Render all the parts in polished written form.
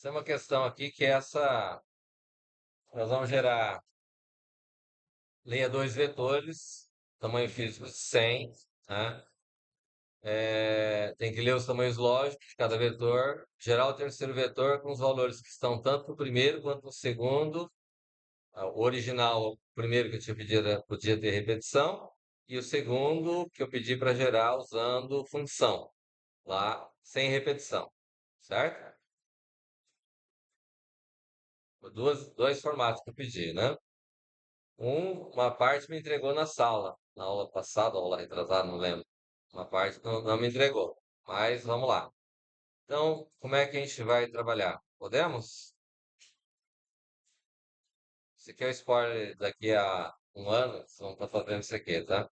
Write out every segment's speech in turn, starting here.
Tem uma questão aqui que é essa. Nós vamos gerar, leia dois vetores, tamanho físico de 100, né? Tem que ler os tamanhos lógicos de cada vetor, gerar o terceiro vetor com os valores que estão tanto no primeiro quanto no segundo. O original, o primeiro que eu tinha pedido, podia ter repetição, e o segundo que eu pedi para gerar usando função, lá, sem repetição, certo? Dois formatos que eu pedi, né? Uma parte me entregou na sala, na aula passada, aula retrasada, não lembro. Uma parte não me entregou, mas vamos lá. Então, como é que a gente vai trabalhar? Podemos? Se quer spoiler daqui a um ano, vocês vão estar fazendo isso aqui, tá?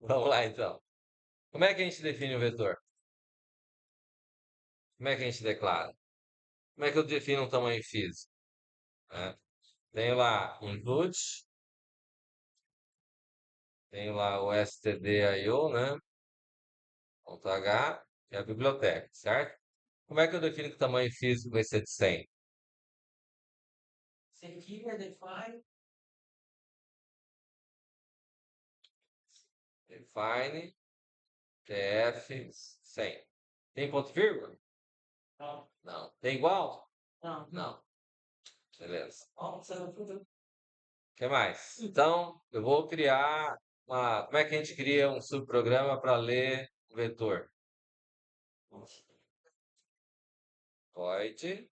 Vamos lá, então. Como é que a gente define o vetor? Como é que a gente declara? Como é que eu defino um tamanho físico? Né? Tenho lá input, tenho lá o stdio, né? Ponto H, que é a biblioteca, certo? Como é que eu defino que o tamanho físico vai ser de 100? Define tf 100. Tem ponto e vírgula? Não. Tem igual? Não. Beleza. O que mais? Então, eu vou criar uma. Como é que a gente cria um subprograma para ler o vetor? Void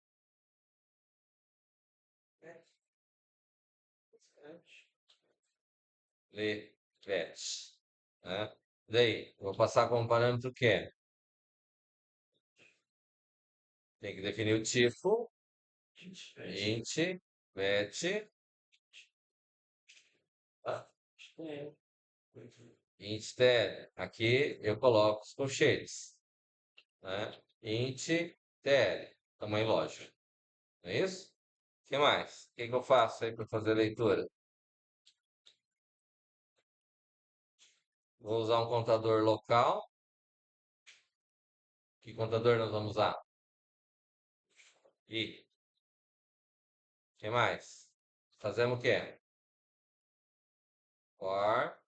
ler vet. Né? Daí, eu vou passar como parâmetro o quê? Tem que definir o tipo. Int, vet, int tl. Aqui eu coloco os colchetes. Né? Int tl, tamanho lógico. Não é isso? O que mais? O que eu faço aí para fazer a leitura? Vou usar um contador local. Que contador nós vamos usar? I. O que mais? Fazemos o quê? For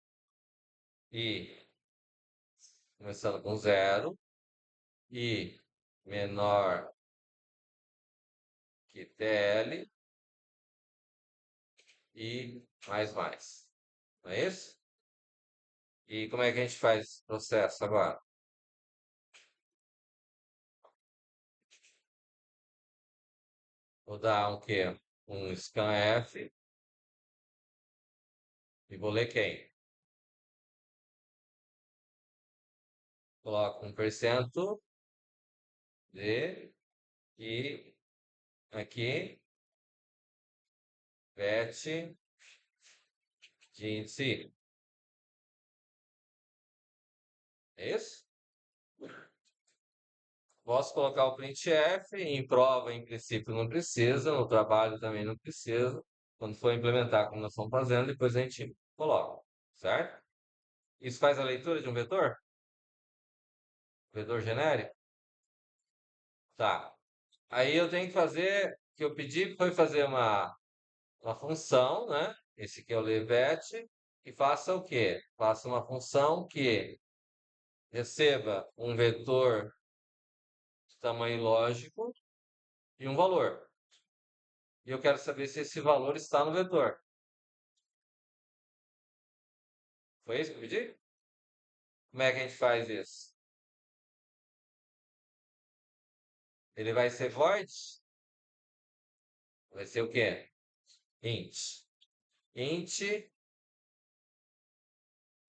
I. Começando com zero. I menor que TL. E mais mais. Não é isso? E como é que a gente faz esse processo agora? Vou dar um quê? Um scanf e vou ler quem? Coloco 1% de e aqui vet de índice. É isso? Posso colocar o printf, em prova, em princípio, não precisa, no trabalho também não precisa. Quando for implementar, como nós estamos fazendo, depois a gente coloca, certo? Isso faz a leitura de um vetor? Vetor genérico? Tá. Aí eu tenho que fazer, o que eu pedi foi fazer uma função, né? Esse aqui é o levet, e faça o quê? Faça uma função que receba um vetor de tamanho lógico e um valor. E eu quero saber se esse valor está no vetor. Foi isso que eu pedi? Como é que a gente faz isso? Ele vai ser void? Vai ser o quê? Int. Int.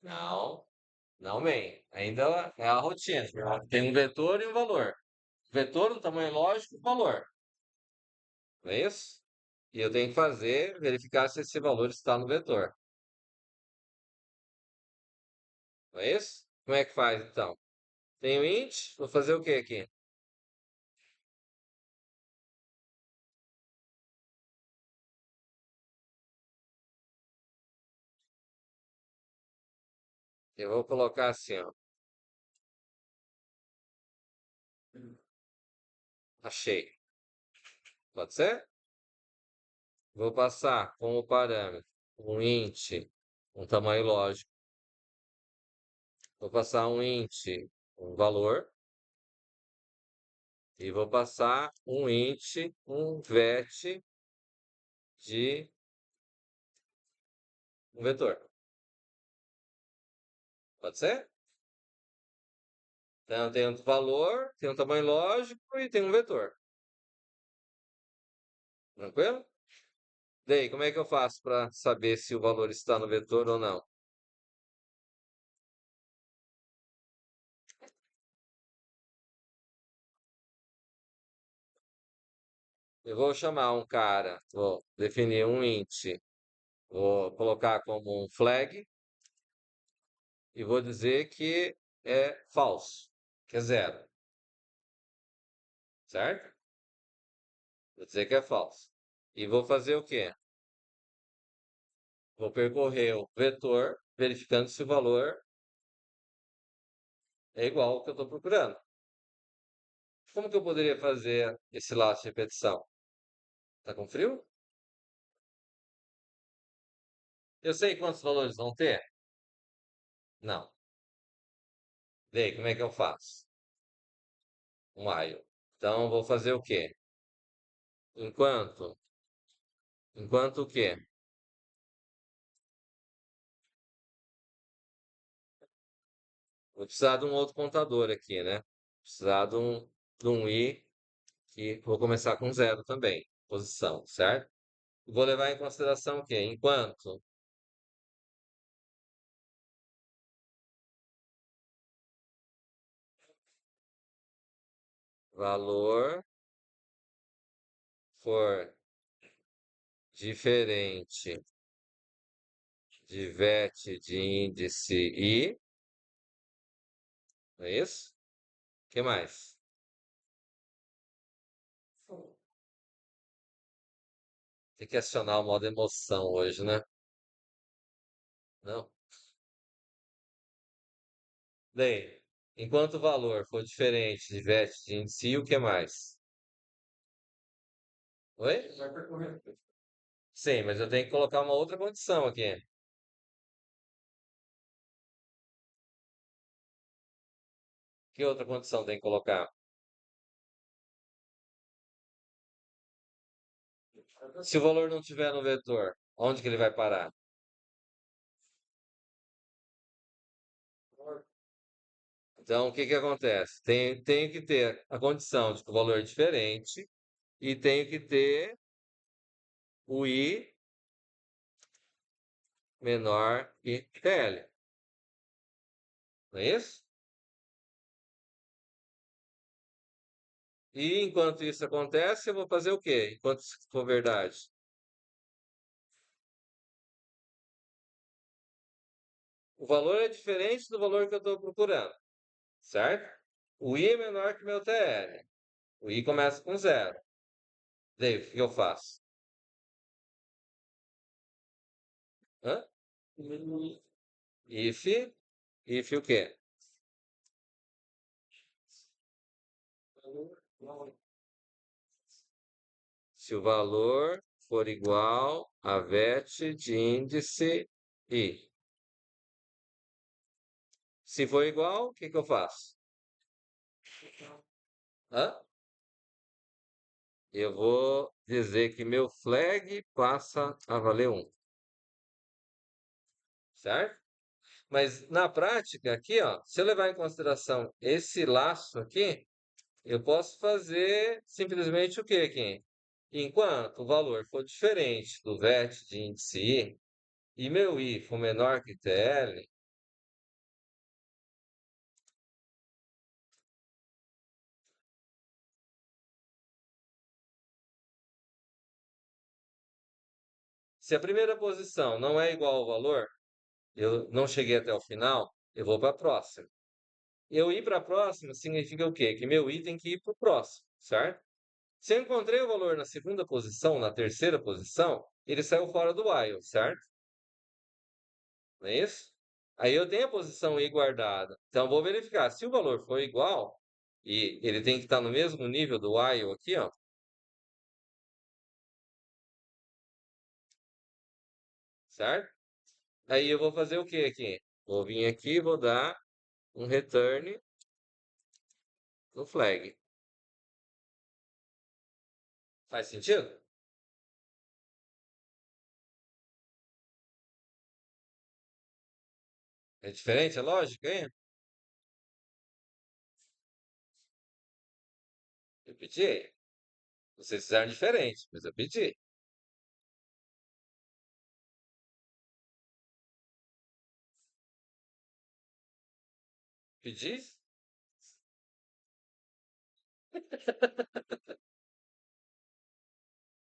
Não. Não main. Ainda é a rotina. Tem um vetor e um valor. Vetor do tamanho lógico e valor. Não é isso? E eu tenho que fazer, verificar se esse valor está no vetor. Não é isso? Como é que faz então? Tenho int, vou fazer o que aqui? Eu vou colocar assim, ó. Achei. Pode ser? Vou passar como parâmetro um int, um tamanho lógico. Vou passar um int, um valor. E vou passar um int, um vet de um vetor. Pode ser? Então, tem um valor, tem um tamanho lógico e tem um vetor. Tranquilo? Daí, como é que eu faço para saber se o valor está no vetor ou não? Eu vou chamar um cara, vou definir um int, vou colocar como um flag e vou dizer que é falso, que é zero, certo? Vou dizer que é falso. E vou fazer o quê? Vou percorrer o vetor, verificando se o valor é igual ao que eu estou procurando. Como que eu poderia fazer esse laço de repetição? Tá com frio? Eu sei quantos valores vão ter? Não. Daí, como é que eu faço? Um while. Então, eu vou fazer o quê? Enquanto. Enquanto o quê? Vou precisar de um outro contador aqui, né? Precisar de um i, que vou começar com zero também. Posição, certo? Vou levar em consideração o quê? Enquanto valor for diferente de vet de índice i, não é isso? O que mais? Tem que acionar o modo emoção hoje, né? Não? Daí, enquanto o valor for diferente de vet de índice i, o que mais? Oi? Sim, mas eu tenho que colocar uma outra condição aqui. Que outra condição tem que colocar? Se o valor não estiver no vetor, onde que ele vai parar? Então, o que que acontece? Tenho que ter a condição de que o valor é diferente e tenho que ter o i menor que TL. Não é isso? E enquanto isso acontece, eu vou fazer o quê? Enquanto isso for verdade. O valor é diferente do valor que eu estou procurando, certo? O i é menor que meu TL. O i começa com zero. Daí, o que eu faço? Hã? If, if o quê? Se o valor for igual a vet de índice i. Se for igual, o que que eu faço? Hã? Eu vou dizer que meu flag passa a valer 1, certo? Mas na prática, aqui, ó, se eu levar em consideração esse laço aqui, eu posso fazer simplesmente o quê aqui? Enquanto o valor for diferente do vet de índice i e meu i for menor que TL, se a primeira posição não é igual ao valor, eu não cheguei até o final, eu vou para a próxima. Eu ir para a próxima significa o quê? Que meu i tem que ir para o próximo, certo? Se eu encontrei o valor na segunda posição, na terceira posição, ele saiu fora do while, certo? Não é isso? Aí eu tenho a posição i guardada. Então, vou verificar. Se o valor for igual, E ele tem que estar no mesmo nível do while aqui, ó, certo? Aí eu vou fazer o que aqui? Vou vir aqui e vou dar um return no flag. Faz sentido? É diferente a lógica, hein? Eu pedi. Vocês fizeram diferente, mas eu pedi. Pedi?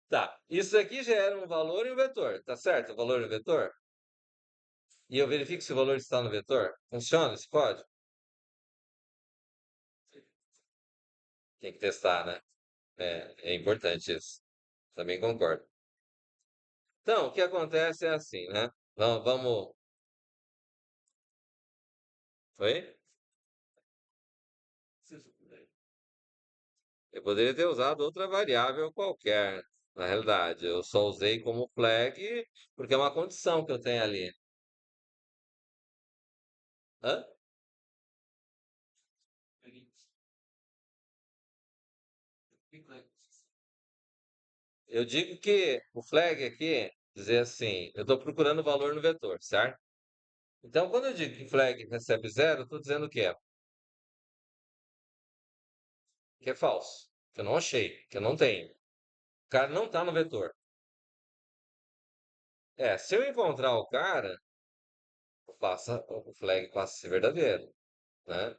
Tá. Isso aqui gera um valor e um vetor, tá certo? O valor e o vetor. E eu verifico se o valor está no vetor. Funciona esse código? Tem que testar, né? É importante isso. Também concordo. Então, o que acontece é assim, né? Vamos. Foi? Eu poderia ter usado outra variável qualquer. Na realidade, eu só usei como flag porque é uma condição que eu tenho ali. Hã? Eu digo que o flag aqui, dizer assim, eu estou procurando o valor no vetor, certo? Então, quando eu digo que flag recebe zero, eu estou dizendo o quê? Que é falso, que eu não achei, que eu não tenho. O cara não está no vetor. Se eu encontrar o cara, o flag passa a ser verdadeiro, né?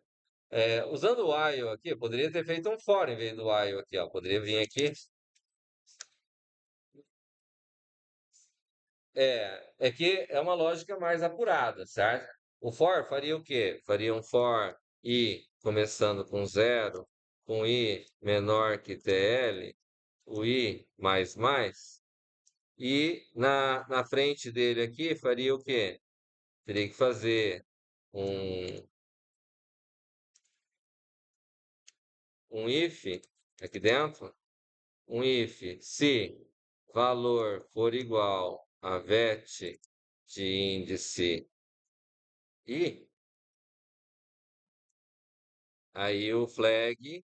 Usando o while aqui, eu poderia ter feito um for em vez do while aqui, ó. Poderia vir aqui. É que é uma lógica mais apurada, certo? O for faria o quê? Faria um for i começando com zero, com i menor que tl, o i mais, e na frente dele aqui faria o quê? Teria que fazer um, um if aqui dentro, um if se valor for igual a vet de índice i, aí o flag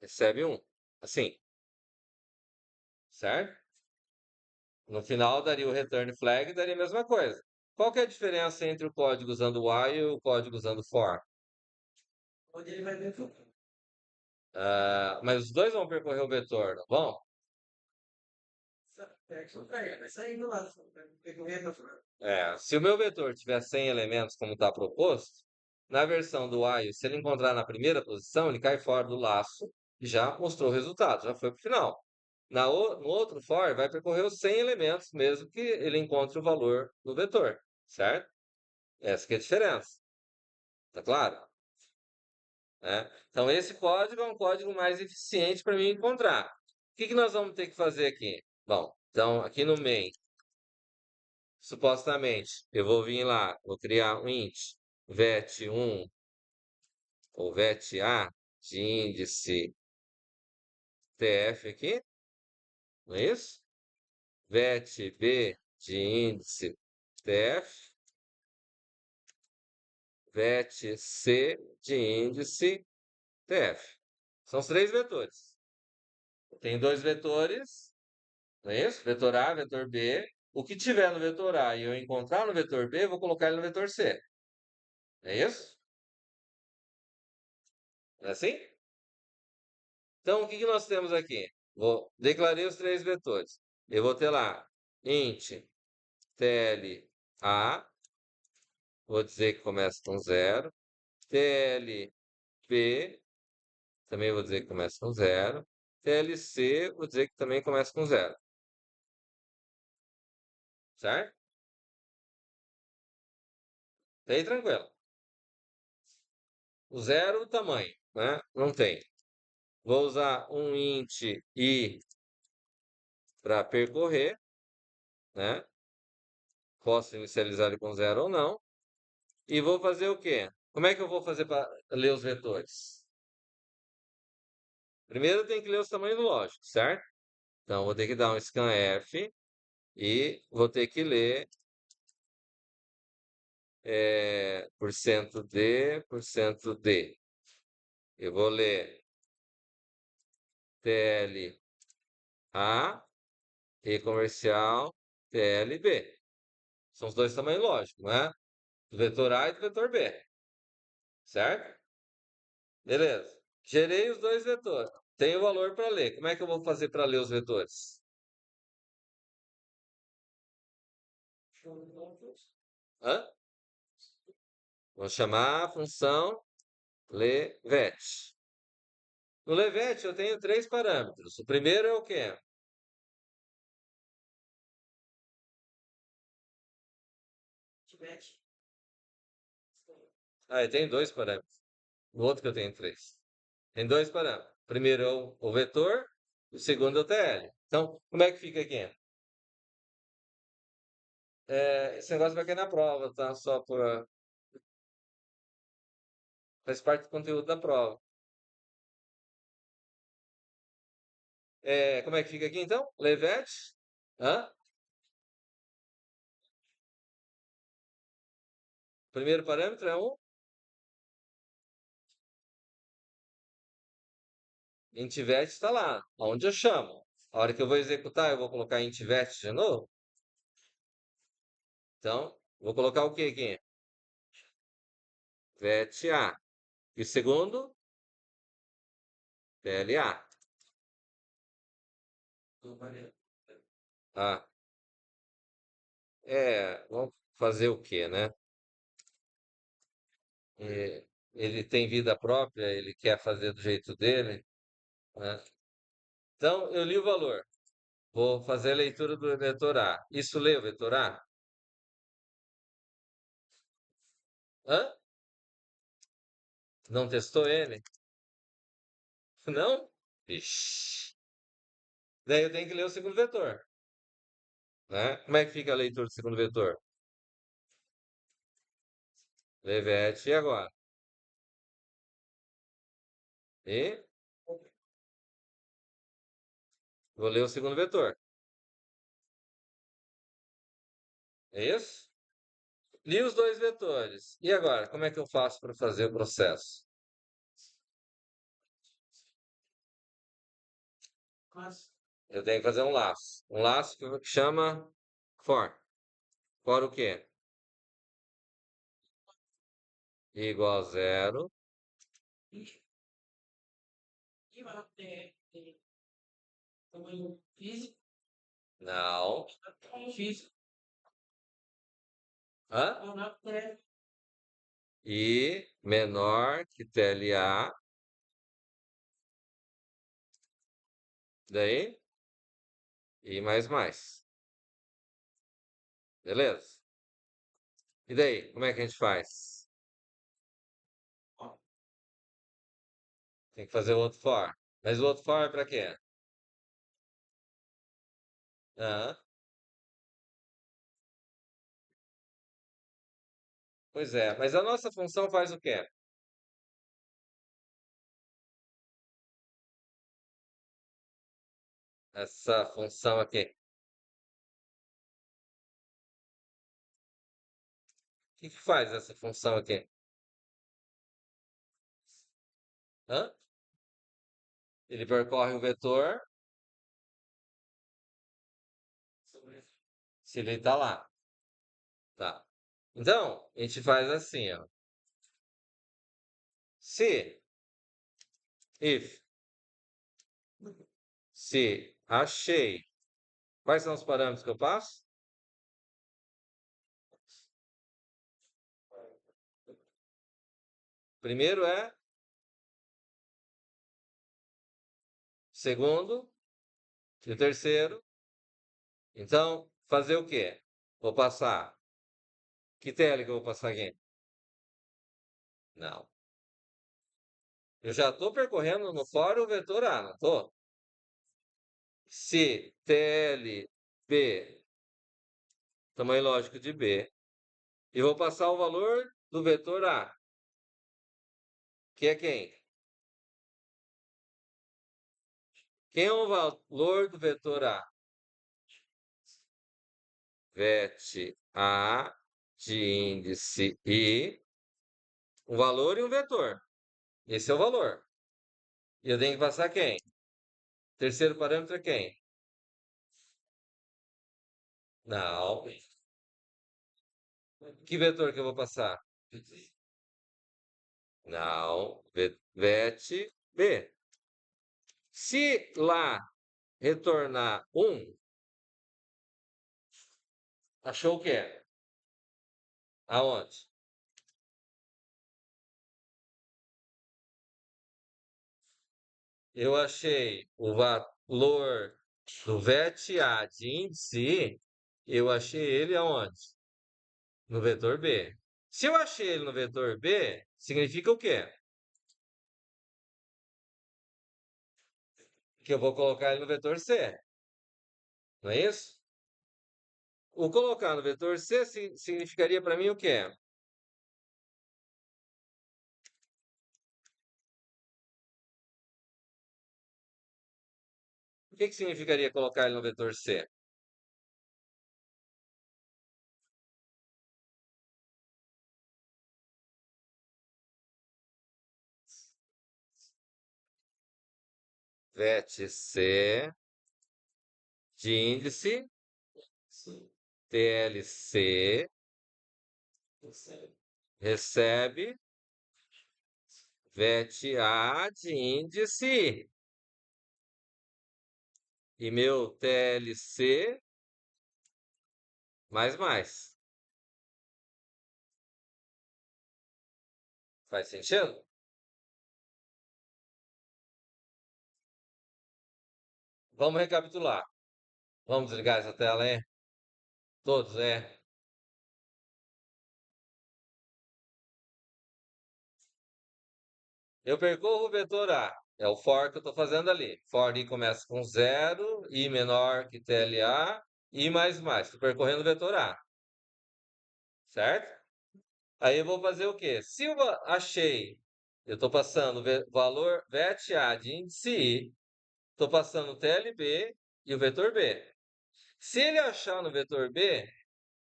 recebe um. Assim, certo? No final daria o return flag e daria a mesma coisa. Qual que é a diferença entre o código usando while e o código usando for? Onde ele vai ver tudo. Mas os dois vão percorrer o vetor, não vão? Vai saindo lá. Se o meu vetor tiver 100 elementos, como está proposto, na versão do while, se ele encontrar na primeira posição, ele cai fora do laço e já mostrou o resultado, já foi para o final. No outro for, vai percorrer os 100 elementos, mesmo que ele encontre o valor no vetor, certo? Essa que é a diferença, tá claro? Então, esse código é um código mais eficiente para mim encontrar. O que nós vamos ter que fazer aqui? Bom, então, aqui no main, supostamente, eu vou vir lá, vou criar um int vet1 ou vet-a de índice tf aqui, não é isso? Vet-b de índice tf, vet-c de índice tf. São os três vetores. Tem dois vetores, não é isso? Vetor A, vetor B. O que tiver no vetor A e eu encontrar no vetor B, eu vou colocar ele no vetor C. É isso? É assim? Então, o que nós temos aqui? Declarei os três vetores. Eu vou ter lá int tl a, vou dizer que começa com zero. Tl p, também vou dizer que começa com zero. Tl c, vou dizer que também começa com zero. Certo? Tá aí tranquilo. O zero, o tamanho, né? Não tem. Vou usar um int i para percorrer. né? Posso inicializar ele com zero ou não. E vou fazer o quê? Como é que eu vou fazer para ler os vetores? Primeiro eu tenho que ler os tamanhos lógicos, certo? Então, vou ter que dar um scanf e vou ter que ler porcento D. Eu vou ler TLA e comercial TLB. São os dois tamanhos lógicos, né? Do vetor A e do vetor B. Certo? Beleza. Gerei os dois vetores. Tenho o valor para ler. Como é que eu vou fazer para ler os vetores? Hã? Vou chamar a função levet. No levet eu tenho três parâmetros. O primeiro é o quê? Ah, eu tenho dois parâmetros. No outro que eu tenho três. Tem dois parâmetros. O primeiro é o vetor, o segundo é o TL. Então, como é que fica aqui? Esse negócio vai cair na prova, tá? Só para faz parte do conteúdo da prova. Como é que fica aqui então? Levet. Hã? Primeiro parâmetro é um intvet está lá, onde eu chamo. A hora que eu vou executar, eu vou colocar intvet de novo. Então, vou colocar o que aqui? Vet A. E o segundo? TLA. Ah, vamos fazer o quê, né? Ele tem vida própria, ele quer fazer do jeito dele, né? Então, eu li o valor. Vou fazer a leitura do vetor A. Isso lê o vetor A? Hã? Não testou ele? Não? Ixi. Daí eu tenho que ler o segundo vetor, né? Como é que fica a leitura do segundo vetor? Levete e agora? E vou ler o segundo vetor. É isso? Li os dois vetores. E agora, como é que eu faço para fazer o processo? Eu tenho que fazer um laço. Um laço que chama for. For o quê? Igual a zero. Não. Hã? I menor que TLA. Daí? I mais mais. Beleza? E daí? Como é que a gente faz? Tem que fazer o outro for. Mas o outro for é para quê? Ah, pois é. Mas a nossa função faz o quê? Essa função aqui. O que que faz essa função aqui? Hã? Ele percorre o vetor se ele está lá. Tá. Então, a gente faz assim, ó. Se, if, se achei. Quais são os parâmetros que eu passo? Primeiro é, segundo e o terceiro. Então, fazer o quê? Vou passar. Que tela que eu vou passar aqui? Não. Eu já estou percorrendo no for o vetor A, não estou? Se TLB tamanho lógico de B. E vou passar o valor do vetor A, que é quem? Quem é o valor do vetor A? Vet A de índice I, um valor e um vetor. Esse é o valor. E eu tenho que passar quem? Terceiro parâmetro é quem? Não. Que vetor que eu vou passar? Não. Vet B. Se lá retornar 1, achou o quê? Aonde? Eu achei o valor do VET-A de índice I, eu achei ele aonde? No vetor B. Se eu achei ele no vetor B, significa o quê? Que eu vou colocar ele no vetor C. Não é isso? O colocar no vetor C significaria para mim o quê? O que significaria colocar ele no vetor C? VET C de índice, TLC, recebe VET A de índice. E meu TLC mais. Faz sentido? Vamos recapitular. Vamos desligar essa tela, hein? Todos, é. Eu percorro o vetor A. É o for que eu estou fazendo ali. For I começa com zero, I menor que TLA, I mais. Estou percorrendo o vetor A. Certo? Aí eu vou fazer o quê? Se eu achei, eu estou passando o valor VET-A de índice I, estou passando o TLB e o vetor B. Se ele achar no vetor B,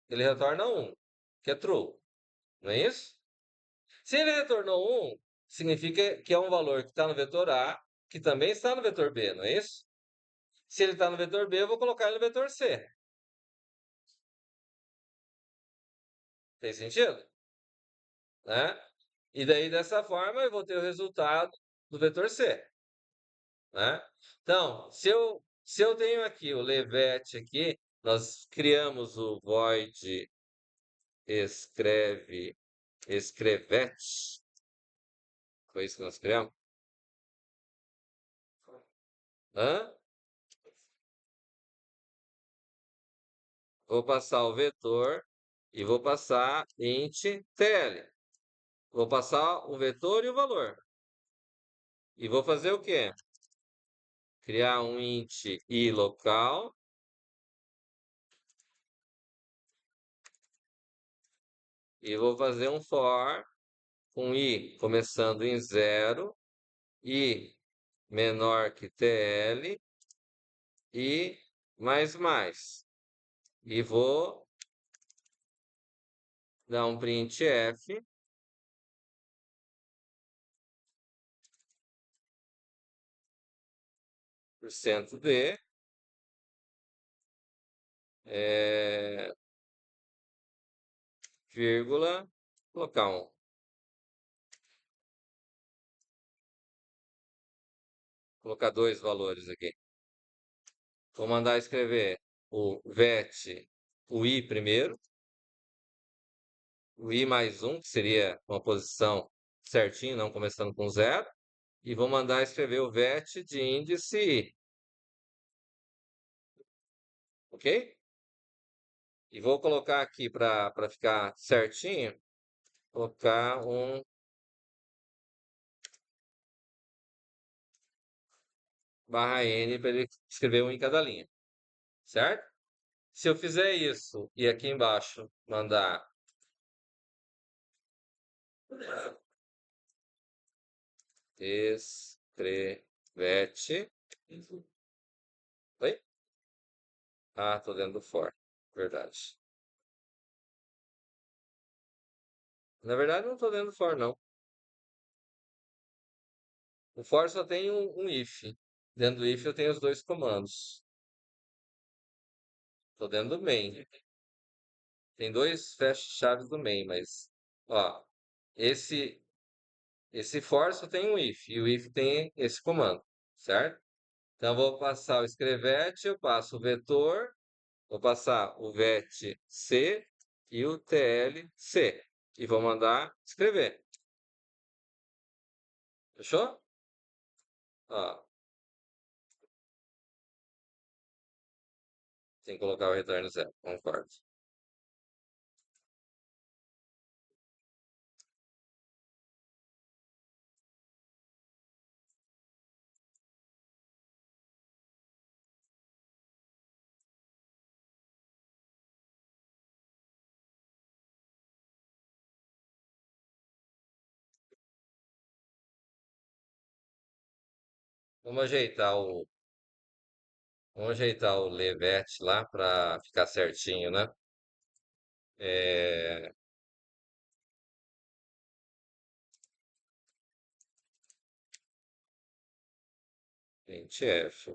ele retorna 1, que é true. Não é isso? Se ele retornou 1, significa que é um valor que está no vetor A, que também está no vetor B, não é isso? Se ele está no vetor B, eu vou colocar ele no vetor C. Tem sentido? Né? E daí, dessa forma, eu vou ter o resultado do vetor C. Né? Então, se eu tenho aqui o Levete aqui, nós criamos o void escrevete. Foi isso que nós criamos? Hã? Vou passar o vetor e vou passar int tl. Vou passar o vetor e o valor. E vou fazer o quê? Criar um int i local. E vou fazer um for com i começando em 0, i menor que tl e mais. E vou dar um printf %d vírgula, colocar colocar dois valores aqui. Vou mandar escrever o vet, o i primeiro, o i mais 1, que seria uma posição certinho, não começando com 0, e vou mandar escrever o vet de índice i, ok? E vou colocar aqui para ficar certinho, colocar um barra n para ele escrever um em cada linha, certo? Se eu fizer isso e aqui embaixo mandar escrevete. Oi? Ah, tô dentro do for. Verdade. Na verdade, não tô dentro do for, não. O for só tem um if. Dentro do if eu tenho os dois comandos. Tô dentro do main. Tem dois fecha-chaves do main, mas ó, esse esse for só tem um if e o if tem esse comando, certo? Então eu vou passar o escrevete, eu passo o vetor, vou passar o vet c e o tlc e vou mandar escrever. Fechou? Ó, tem que colocar o retorno zero, concordo. Vamos ajeitar o levet lá para ficar certinho, né? É, printf.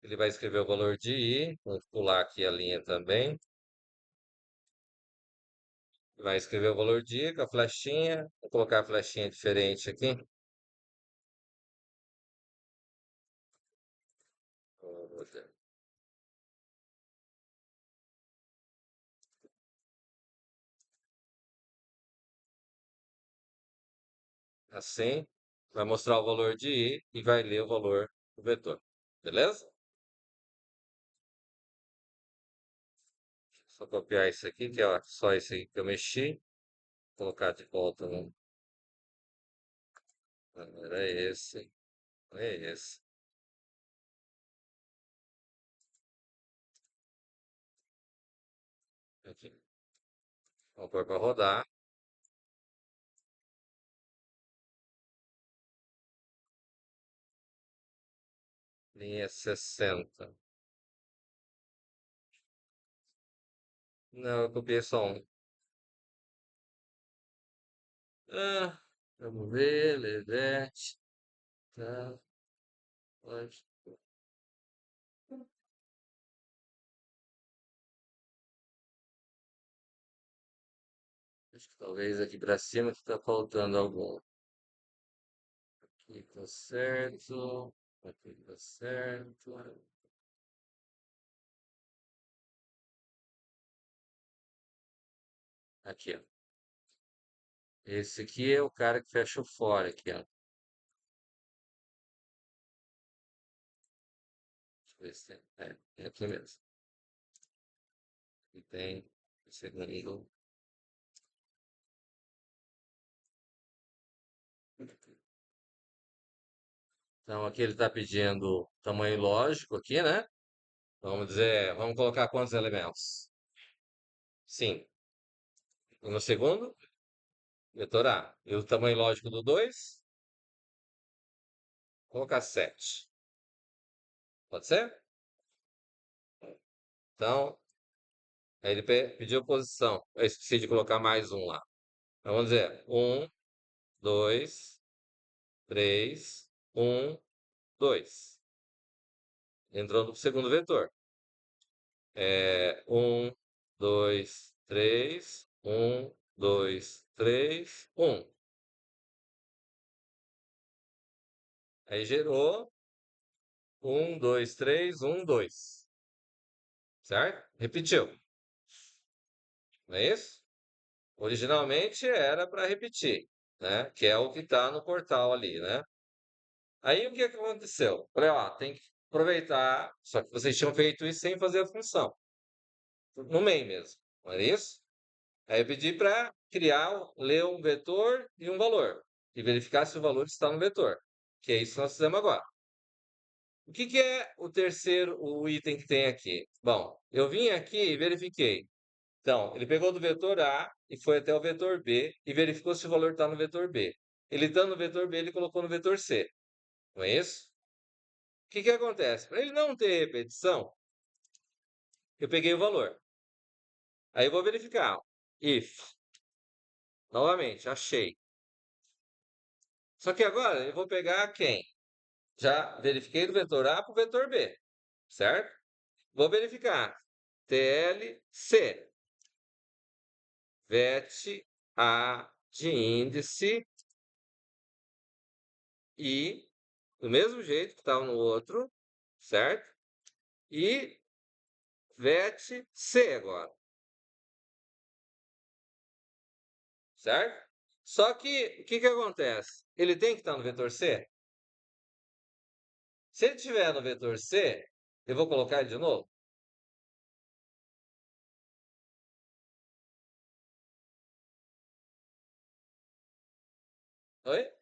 Ele vai escrever o valor de i, vou pular aqui a linha também. Vai escrever o valor de i com a flechinha. Vou colocar a flechinha diferente aqui. Assim, vai mostrar o valor de i e vai ler o valor do vetor. Beleza? Só copiar isso aqui, que é só isso aqui que eu mexi. Colocar de volta no. Não, era esse. Não é esse. Aqui. Vamos pôr para rodar. Linha 60. Não, eu copiei só um. Ah, vamos ver, Levete. Tá, pode. Acho que talvez aqui para cima que tá faltando algum. Aqui tá certo. Aqui tá certo. Aqui, ó. Esse aqui é o cara que fecha o fora aqui, ó. Deixa eu ver se tem. É aqui mesmo. Aqui tem o segundo. Então aqui ele está pedindo tamanho lógico aqui, né? Vamos dizer, vamos colocar quantos elementos? Sim. E no segundo, vetor A. E o tamanho lógico do 2? Colocar 7. Pode ser? Então, aí ele pediu posição. Eu esqueci de colocar mais um lá. Então, vamos dizer, 1, 2, 3, 1, 2. Entrou no segundo vetor. 1, 2, 3, 1, 2, 3, 1. Aí gerou 1, 2, 3, 1, 2. Certo? Repetiu. não é isso? Originalmente era para repetir, né? Que é o que está no portal ali, né? Aí o que que aconteceu? Falei, ó, tem que aproveitar, só que vocês tinham feito isso sem fazer a função, no main mesmo, não é isso? Aí eu pedi para criar, ler um vetor e um valor, e verificar se o valor está no vetor, que é isso que nós fizemos agora. O que que é o terceiro, o item que tem aqui? Bom, eu vim aqui e verifiquei. Então, ele pegou do vetor A e foi até o vetor B e verificou se o valor está no vetor B. Ele estando no vetor B, ele colocou no vetor C. Não é isso? O que que acontece? Para ele não ter repetição, eu peguei o valor. Aí eu vou verificar. If. Novamente, achei. Só que agora eu vou pegar quem? Já verifiquei do vetor A para o vetor B, certo? Vou verificar. TLC. Vet A de índice e do mesmo jeito que estava no outro, certo? E vet C agora, certo? Só que o que que acontece? Ele tem que estar no vetor C? Se ele estiver no vetor C, eu vou colocar ele de novo? Oi?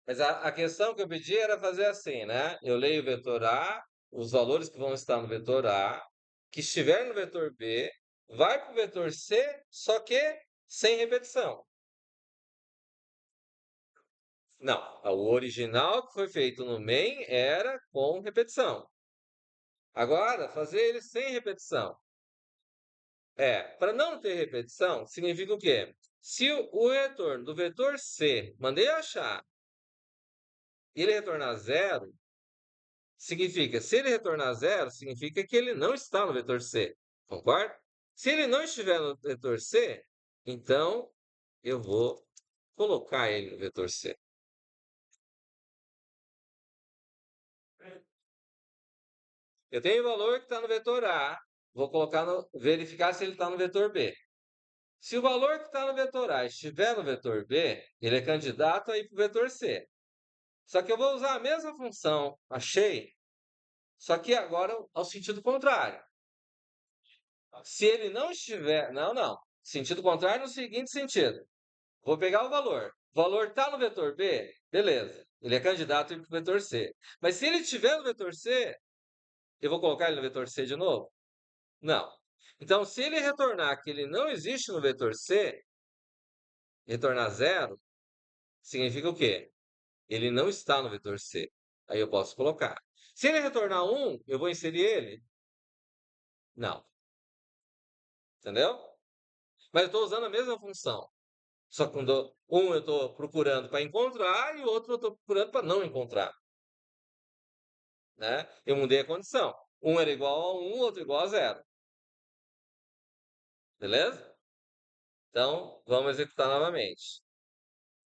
Mas a questão que eu pedi era fazer assim, né? Eu leio o vetor A, os valores que vão estar no vetor A, que estiver no vetor B, vai para o vetor C, só que sem repetição. Não, o original que foi feito no main era com repetição. Agora, fazer ele sem repetição. Para não ter repetição, significa o quê? Se o retorno do vetor C, mandei achar, e ele retornar zero, significa, se ele retornar zero, significa que ele não está no vetor C. Concorda? Se ele não estiver no vetor C, então eu vou colocar ele no vetor C. Eu tenho o valor que está no vetor A, vou colocar verificar se ele está no vetor B. Se o valor que está no vetor A estiver no vetor B, ele é candidato a ir para o vetor C. Só que eu vou usar a mesma função, achei, só que agora ao sentido contrário. Se ele não estiver. Não, não. Sentido contrário no seguinte sentido. Vou pegar o valor. O valor está no vetor B, beleza. Ele é candidato a ir para o vetor C. Mas se ele estiver no vetor C, eu vou colocar ele no vetor C de novo? Não. Então, se ele retornar que ele não existe no vetor C, retornar zero, significa o quê? Ele não está no vetor C. Aí eu posso colocar. Se ele retornar um, eu vou inserir ele? Não. Entendeu? Mas eu estou usando a mesma função. Só que quando um eu estou procurando para encontrar e o outro eu estou procurando para não encontrar. Né? Eu mudei a condição. Um era igual a um, outro igual a zero. Beleza? Então, vamos executar novamente.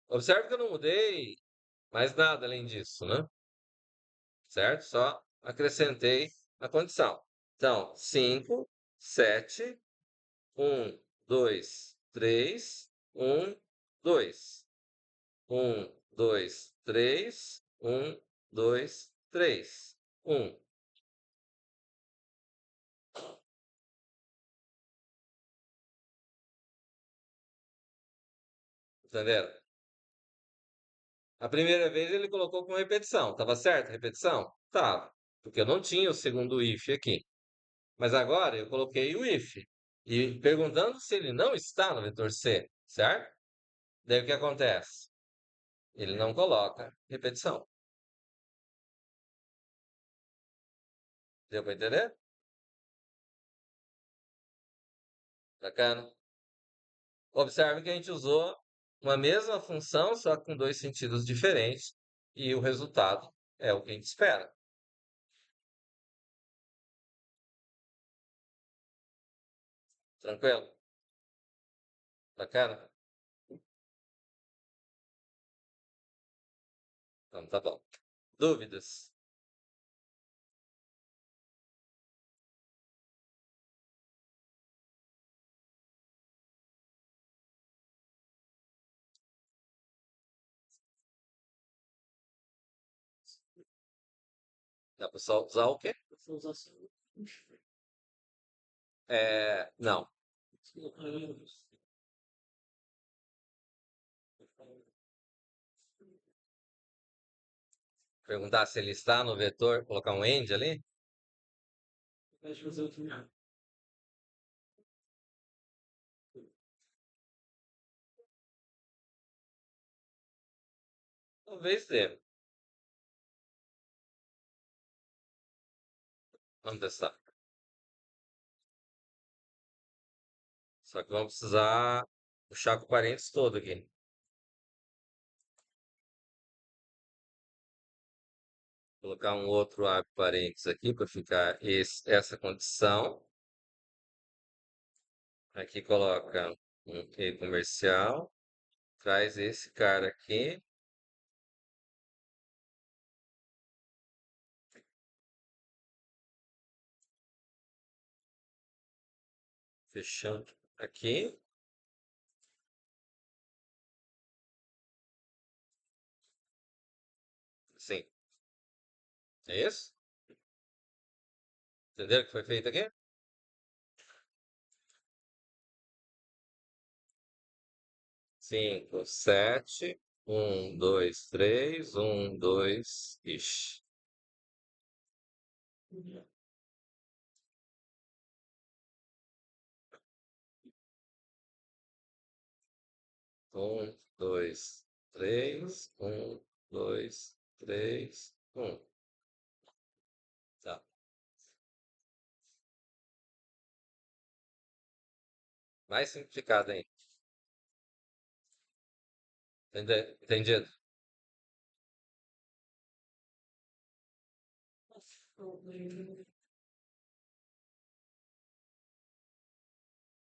Observe que eu não mudei mais nada além disso, né? Certo? Só acrescentei a condição. Então, 5, 7, 1, 2, 3, 1, 2. 1, 2, 3, 1, 2, 3, 1. Entenderam? A primeira vez ele colocou com repetição. Tava certo a repetição? Tava. Porque eu não tinha o segundo if aqui. Mas agora eu coloquei o if. E perguntando se ele não está no vetor C, certo? Daí o que acontece? Ele não coloca repetição. Deu para entender? Bacana. Observe que a gente usou uma mesma função, só com dois sentidos diferentes, e o resultado é o que a gente espera. Tranquilo? Bacana? Então tá bom. Dúvidas? Dá para só usar o quê? Não. Perguntar se ele está no vetor, colocar um end ali? Talvez dê. Vamos testar. Só que vamos precisar puxar com o parênteses todo aqui. Colocar um outro abre parênteses aqui para ficar essa condição. Aqui coloca um e comercial. Traz esse cara aqui. Fechando aqui. Sim. É isso? Entenderam o que foi feito aqui? Cinco, sete. Um, dois, três. Um, dois. Ixi. Um, dois, três. Um, dois, três. Um. Tá. Mais simplificado aí. Entendido?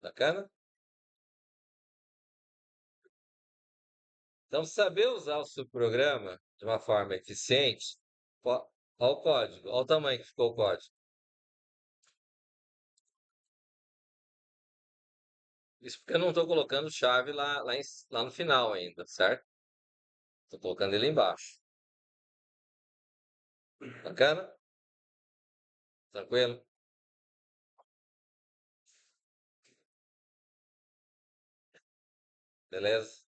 Bacana? Então, saber usar o seu programa de uma forma eficiente, olha o código, olha o tamanho que ficou o código. Isso porque eu não estou colocando chave lá no final ainda, certo? Estou colocando ele embaixo. Bacana? Tranquilo? Beleza?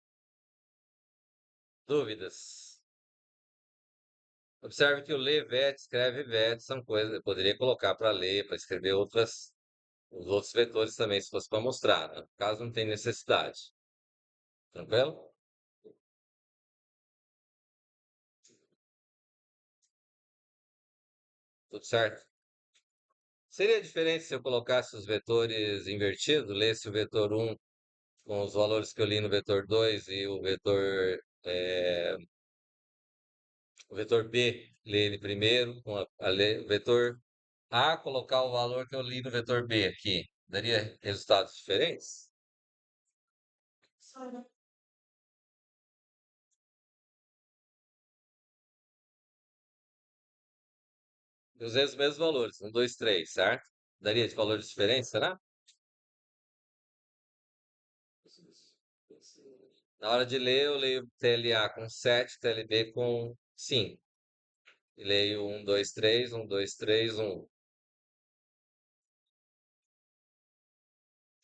Dúvidas? Observe que o ler, vet, escreve, vet são coisas que eu poderia colocar para ler, para escrever os outros vetores também, se fosse para mostrar, né? Caso não tenha necessidade. Tranquilo? Tudo certo? Seria diferente se eu colocasse os vetores invertidos, lesse o vetor um com os valores que eu li no vetor 2 e o vetor B ler ele primeiro, com o vetor A colocar o valor que eu li no vetor B aqui. Daria resultados diferentes? Eu usei os mesmos valores, um, 2, 3, certo? Daria de valores diferentes, será? Na hora de ler, eu leio TLA com 7, TLB com 5. E leio um, 2, 3, um, 2, 3, um.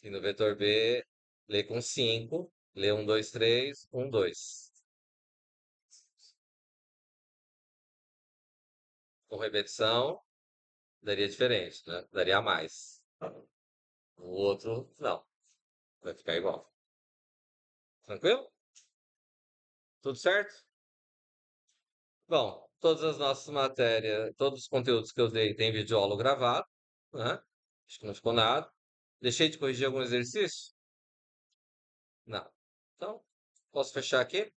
E no vetor B, lê com 5, lê um, 2, 3, um, 2. Com repetição, daria diferente, né? Daria a mais. O outro, não. Vai ficar igual. Tranquilo? Tudo certo? Bom, todas as nossas matérias, todos os conteúdos que eu dei tem videoaula gravado, né? Acho que não ficou nada. Deixei de corrigir algum exercício? Não. Então, posso fechar aqui?